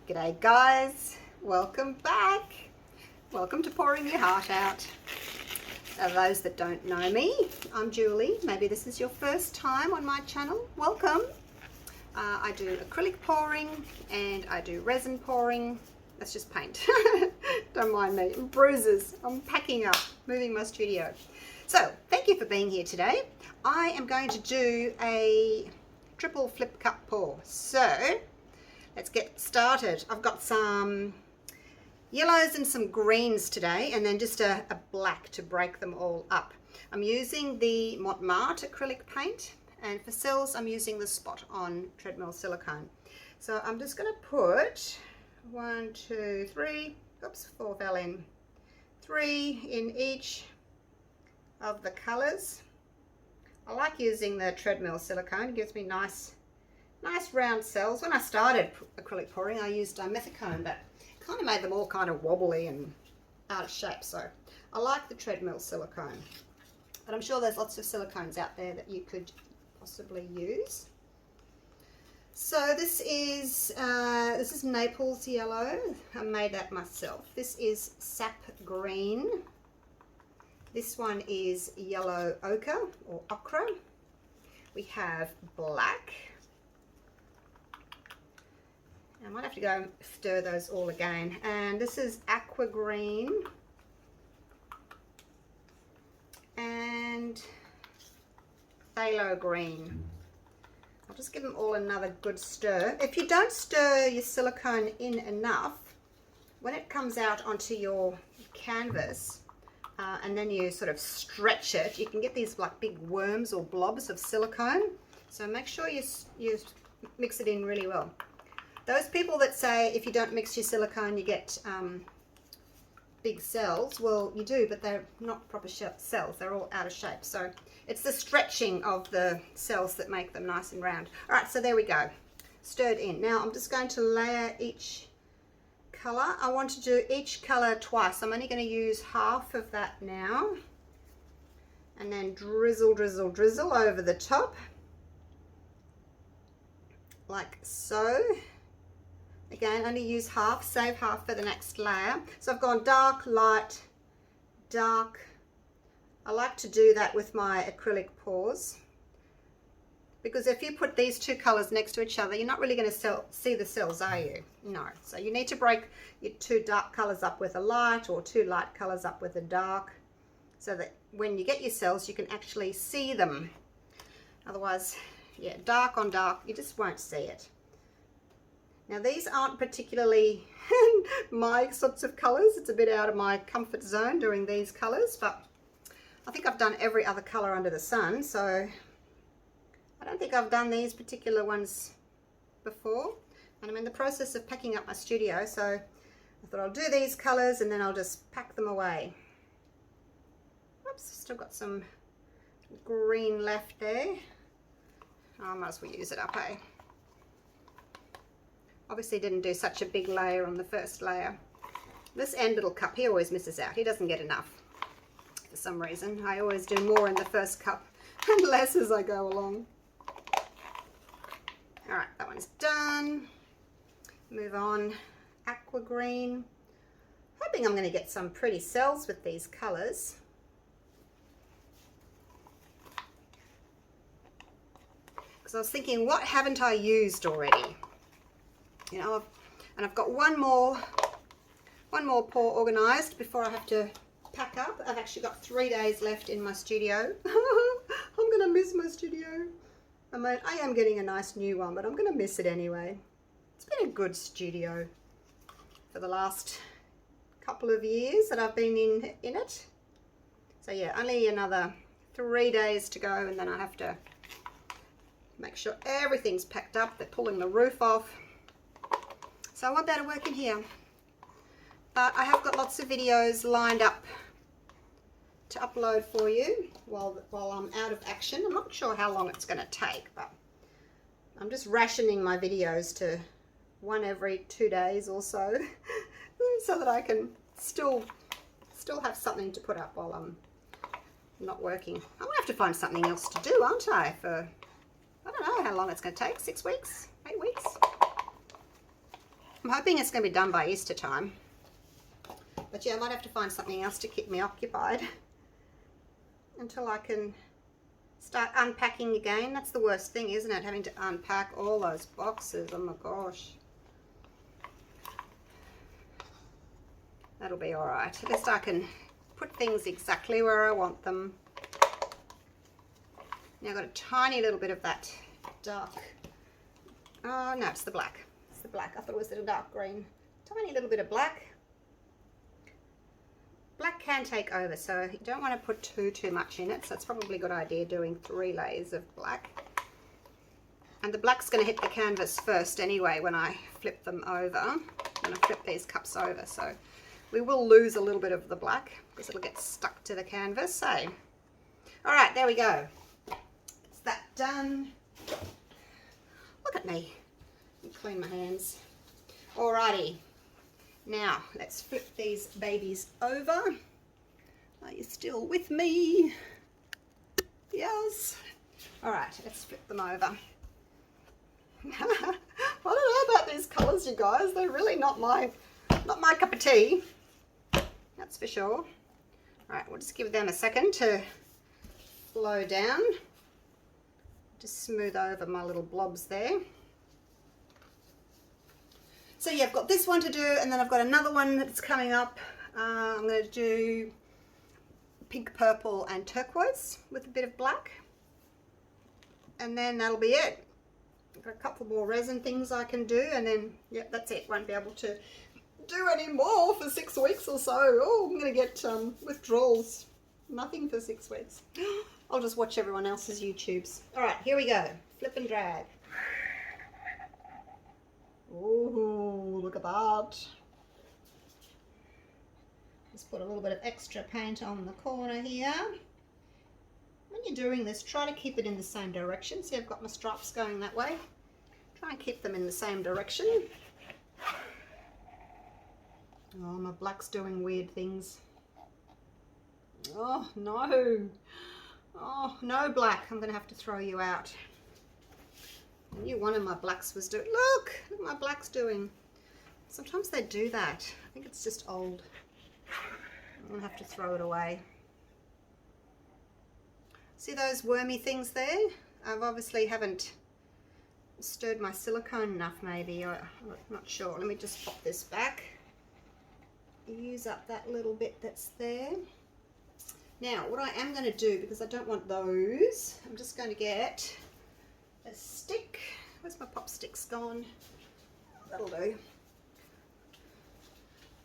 G'day guys, welcome back. Welcome to Pouring Your Heart Out. Those that don't know me, I'm Julie. Maybe this is your first time on my channel. Welcome. I do acrylic pouring and I do resin pouring. That's just paint. Don't mind me. Bruises. I'm packing up, moving my studio. So thank you for being here today. I am going to do a triple flip cup pour. So let's get started. I've got some yellows and some greens today, and then just a black to break them all up. I'm using the Mont Marte acrylic paint, and for cells I'm using the Spot on treadmill silicone. So I'm just going to put 1, 2, 3, oops, 4 fell in, 3 in each of the colors. I like using the treadmill silicone. It gives me nice round cells. When I started acrylic pouring, I used methicone, but kind of made them all kind of wobbly and out of shape. So I like the treadmill silicone, but I'm sure there's lots of silicones out there that you could possibly use. So this is Naples yellow. I made that myself. This is sap green. This one is yellow ochre or ochre. We have black. I might have to go and stir those all again. And this is aqua green and phthalo green. I'll just give them all another good stir. If you don't stir your silicone in enough, when it comes out onto your canvas and then you sort of stretch it, you can get these like big worms or blobs of silicone. So make sure you mix it in really well. Those people that say if you don't mix your silicone you get big cells, well you do, but they're not proper cells, they're all out of shape. So it's the stretching of the cells that make them nice and round. Alright, so there we go, stirred in. Now I'm just going to layer each colour. I want to do each colour twice. I'm only going to use half of that now, and then drizzle, drizzle, drizzle over the top like so. Again, only use half, save half for the next layer. So I've gone dark, light, dark. I like to do that with my acrylic pours, because if you put these two colours next to each other, you're not really going to see the cells, are you? No. So you need to break your two dark colours up with a light, or two light colours up with a dark, so that when you get your cells, you can actually see them. Otherwise, yeah, dark on dark, you just won't see it. Now these aren't particularly my sorts of colours. It's a bit out of my comfort zone doing these colours, but I think I've done every other colour under the sun, so I don't think I've done these particular ones before. And I'm in the process of packing up my studio, so I thought I'll do these colours and then I'll just pack them away. Oops, still got some green left there. Oh, I might as well use it up, eh? Obviously didn't do such a big layer on the first layer. This end little cup, he always misses out. He doesn't get enough for some reason. I always do more in the first cup and less as I go along. Alright, that one's done. Move on. Aqua green. Hoping I'm going to get some pretty cells with these colours. Because I was thinking, what haven't I used already? You know, and I've got one more pour organised before I have to pack up. I've actually got 3 days left in my studio. I'm going to miss my studio. I mean, I am getting a nice new one, but I'm going to miss it anyway. It's been a good studio for the last couple of years that I've been in it. So yeah, only another 3 days to go, and then I have to make sure everything's packed up. They're pulling the roof off. So I won't be able to work in here, but I have got lots of videos lined up to upload for you while I'm out of action. I'm not sure how long it's going to take, but I'm just rationing my videos to one every 2 days or so, so that I can still have something to put up while I'm not working. I'm gonna have to find something else to do, aren't I? I don't know how long it's going to take. 6 weeks, 8 weeks. I'm hoping it's going to be done by Easter time. But yeah, I might have to find something else to keep me occupied until I can start unpacking again. That's the worst thing, isn't it? Having to unpack all those boxes. Oh my gosh. That'll be all right. At least I can put things exactly where I want them. Now I've got a tiny little bit of that dark. Oh no, it's the black. It's the black. I thought it was a dark green. Tiny little bit of black. Black can take over, so you don't want to put too much in it. So it's probably a good idea doing 3 layers of black. And the black's going to hit the canvas first anyway when I flip them over. When I flip these cups over, so we will lose a little bit of the black because it'll get stuck to the canvas. So, all right, there we go. Is that done? Look at me. Let me clean my hands. Alrighty. Now, let's flip these babies over. Are you still with me? Yes. Alright, let's flip them over. I don't know about these colours, you guys. They're really not my cup of tea. That's for sure. Alright, we'll just give them a second to flow down. Just smooth over my little blobs there. So yeah, I've got this one to do, and then I've got another one that's coming up. I'm going to do pink, purple and turquoise with a bit of black. And then that'll be it. I've got a couple more resin things I can do, and then, yep, that's it. Won't be able to do any more for 6 weeks or so. Oh, I'm going to get withdrawals. Nothing for 6 weeks. I'll just watch everyone else's YouTubes. All right, here we go. Flip and drag. Ooh, look at that. Just put a little bit of extra paint on the corner here. When you're doing this, try to keep it in the same direction. See, I've got my stripes going that way. Try and keep them in the same direction. Oh, my black's doing weird things. Oh, no. Oh, no black. I'm going to have to throw you out. I knew one of my blacks was doing. Look what my black's doing. Sometimes they do that. I think it's just old. I'm gonna have to throw it away. See those wormy things there? I've obviously haven't stirred my silicone enough, maybe. I'm not sure. Let me just pop this back. Use up that little bit that's there. Now, what I am going to do, because I don't want those, I'm just going to get a stick. Where's my pop sticks gone? That'll do.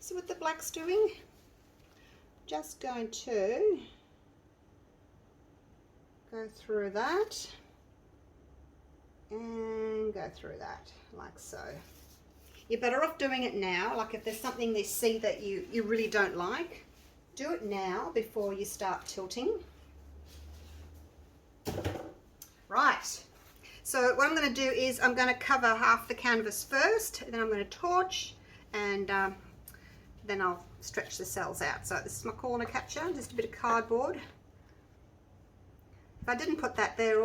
See what the black's doing? Just going to go through that and go through that, like so. You're better off doing it now. Like if there's something they see that you really don't like, do it now before you start tilting. Right. So what I'm going to do is I'm going to cover half the canvas first, and then I'm going to torch, and then I'll stretch the cells out. So this is my corner catcher, just a bit of cardboard. If I didn't put that there,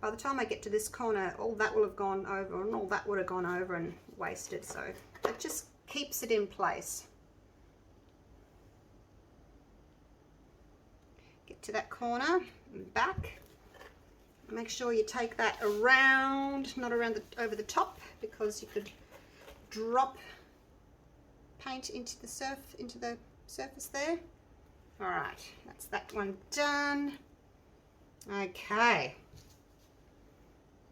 by the time I get to this corner, all that will have gone over, and all that would have gone over and wasted. So it just keeps it in place. Get to that corner and back. Make sure you take that around, not around over the top, because you could drop paint into the surface there. All right, that's that one done. Okay,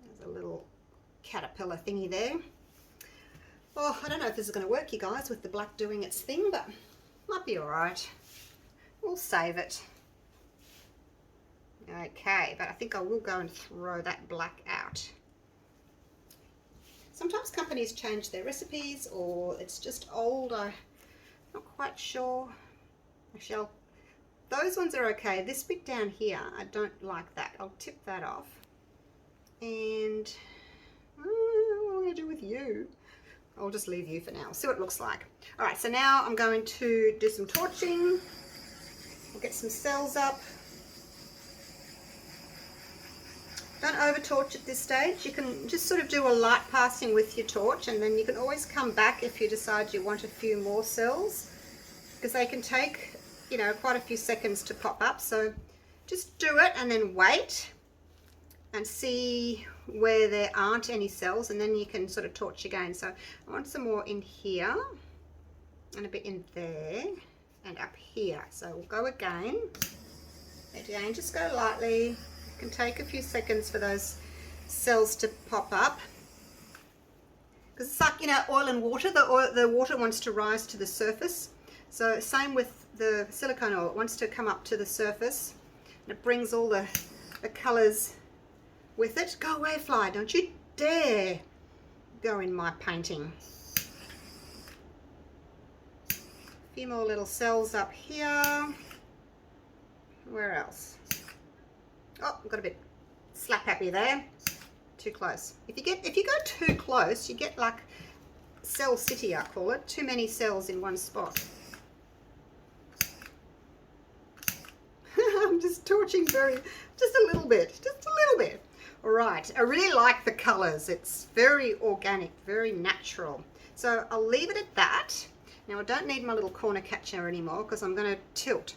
there's a little caterpillar thingy there. Oh, I don't know if this is going to work, you guys, with the black doing its thing, but might be all right. We'll save it. Okay, but I think I will go and throw that black out. Sometimes companies change their recipes, or it's just old. I'm not quite sure. Actually, those ones are okay. This bit down here, I don't like that. I'll tip that off. And what am I going to do with you? I'll just leave you for now. See what it looks like. All right, so now I'm going to do some torching. We'll get some cells up. Don't over torch at this stage. You can just sort of do a light passing with your torch, and then you can always come back if you decide you want a few more cells, because they can take, you know, quite a few seconds to pop up. So just do it and then wait and see where there aren't any cells, and then you can sort of torch again. So I want some more in here and a bit in there and up here. So we'll go again. Again, just go lightly. It can take a few seconds for those cells to pop up, because it's like, you know, oil and water. The water wants to rise to the surface. So same with the silicone oil. It wants to come up to the surface, and it brings all the colours with it. Go away, fly. Don't you dare go in my painting. A few more little cells up here. Where else? Oh, I've got a bit slap happy there. Too close. If you go too close, you get like cell city, I call it. Too many cells in one spot. I'm just torching just a little bit. All right, I really like the colors. It's very organic, very natural. So I'll leave it at that. Now I don't need my little corner catcher anymore because I'm going to tilt.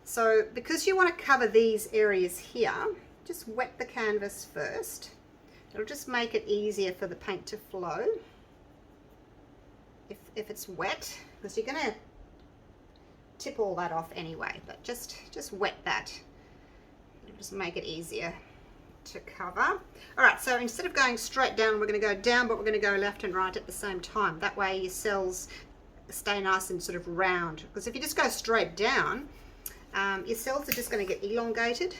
So because you want to cover these areas here, just wet the canvas first. It'll just make it easier for the paint to flow if it's wet, because you're going to tip all that off anyway, but just wet that. It'll just make it easier to cover. All right, so instead of going straight down, we're going to go down, but we're going to go left and right at the same time. That way your cells stay nice and sort of round, because if you just go straight down, your cells are just going to get elongated.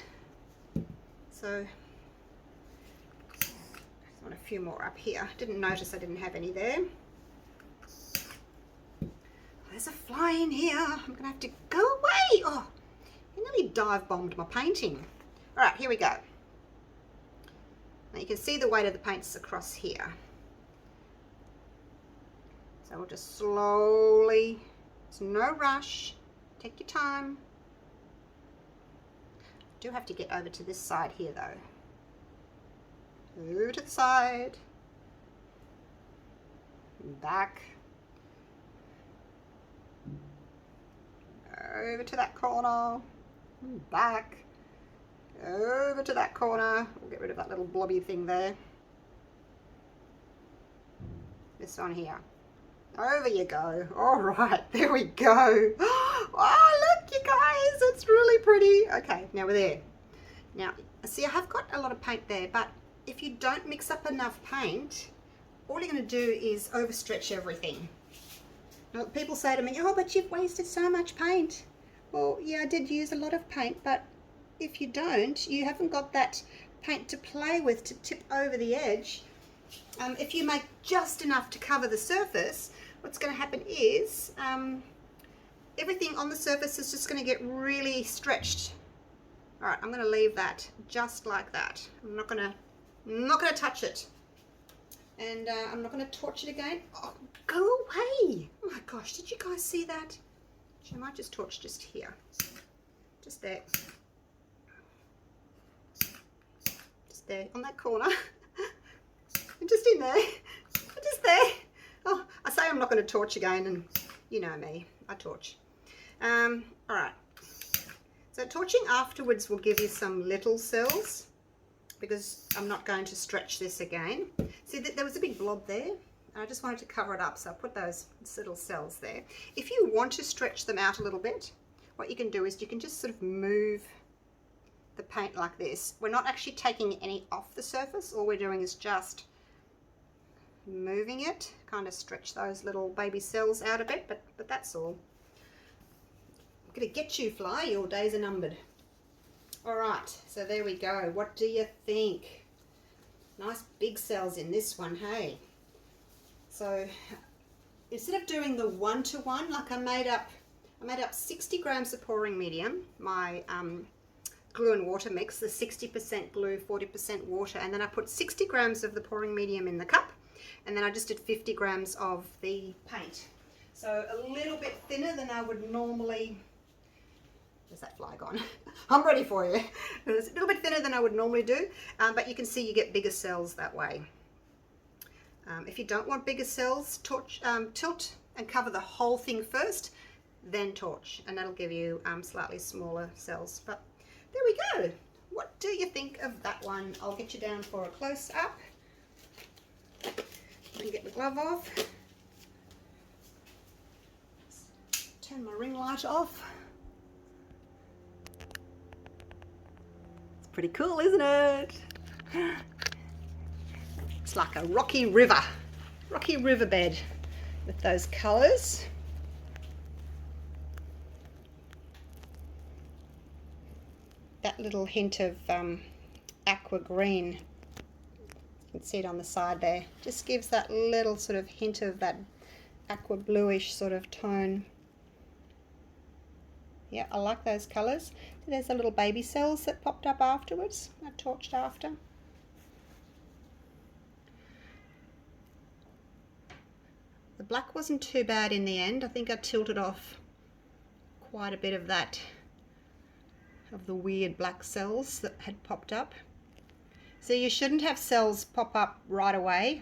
So I want a few more up here. Didn't notice I didn't have any there. There's a fly in here. I'm going to have to go away. Oh, you nearly dive bombed my painting. All right, here we go. Now you can see the weight of the paints across here. So we'll just slowly, there's no rush, take your time. I do have to get over to this side here though. Over to the side, back, over to that corner, back, over to that corner. We'll get rid of that little blobby thing there. This one here. Over you go. All right, there we go. Oh, look, you guys, it's really pretty. Okay, now we're there. Now, see, I have got a lot of paint there, but if you don't mix up enough paint, all you're going to do is overstretch everything. Now, people say to me, oh, but you've wasted so much paint. Well, yeah, I did use a lot of paint, but if you don't, you haven't got that paint to play with to tip over the edge. If you make just enough to cover the surface, what's going to happen is everything on the surface is just going to get really stretched. All right, I'm going to leave that just like that. I'm not going to touch it, and I'm not going to torch it again. Oh, go away! Oh my gosh, did you guys see that? I might just torch just here, just there, just there on that corner. Just in there, just there. Oh, I say I'm not going to torch again, and you know me, I torch. All right, so torching afterwards will give you some little cells, because I'm not going to stretch this again. See, there was a big blob there. I just wanted to cover it up, so I put those little cells there. If you want to stretch them out a little bit, what you can do is you can just sort of move the paint like this. We're not actually taking any off the surface. All we're doing is just moving it, kind of stretch those little baby cells out a bit, but that's all. I'm gonna get you, fly, your days are numbered. All right, so there we go. What do you think? Nice big cells in this one, hey? So instead of doing the 1-to-1, like I made up 60 grams of pouring medium, my glue and water mix, the 60% glue, 40% water, and then I put 60 grams of the pouring medium in the cup, and then I just did 50 grams of the paint. So a little bit thinner than I would normally There's that fly gone. I'm ready for you. It's a little bit thinner than I would normally do, but you can see you get bigger cells that way. If you don't want bigger cells, tilt and cover the whole thing first, then torch, and that'll give you slightly smaller cells. But there we go. What do you think of that one? I'll get you down for a close-up. And get the glove off. Turn my ring light off. It's pretty cool, isn't it? It's like a rocky riverbed with those colours. That little hint of aqua green, you can see it on the side there, just gives that little sort of hint of that aqua bluish sort of tone. Yeah, I like those colours. So there's the little baby cells that popped up afterwards, I torched after. The black wasn't too bad in the end. I think I tilted off quite a bit of that, of the weird black cells that had popped up. So you shouldn't have cells pop up right away.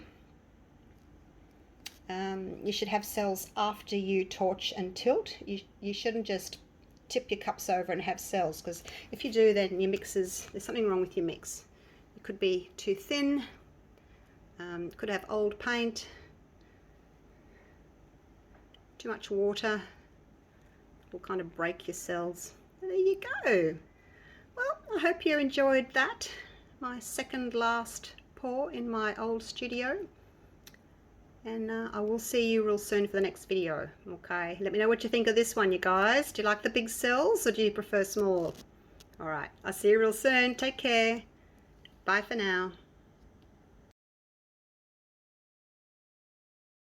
You should have cells after you torch and tilt. You shouldn't just tip your cups over and have cells, because if you do, then your mixes, there's something wrong with your mix. It could be too thin, could have old paint, too much water, will kind of break your cells. And there you go. Well, I hope you enjoyed that, my second last pour in my old studio. And I will see you real soon for the next video. Okay, let me know what you think of this one, you guys. Do you like the big cells or do you prefer small? Alright, I'll see you real soon. Take care. Bye for now.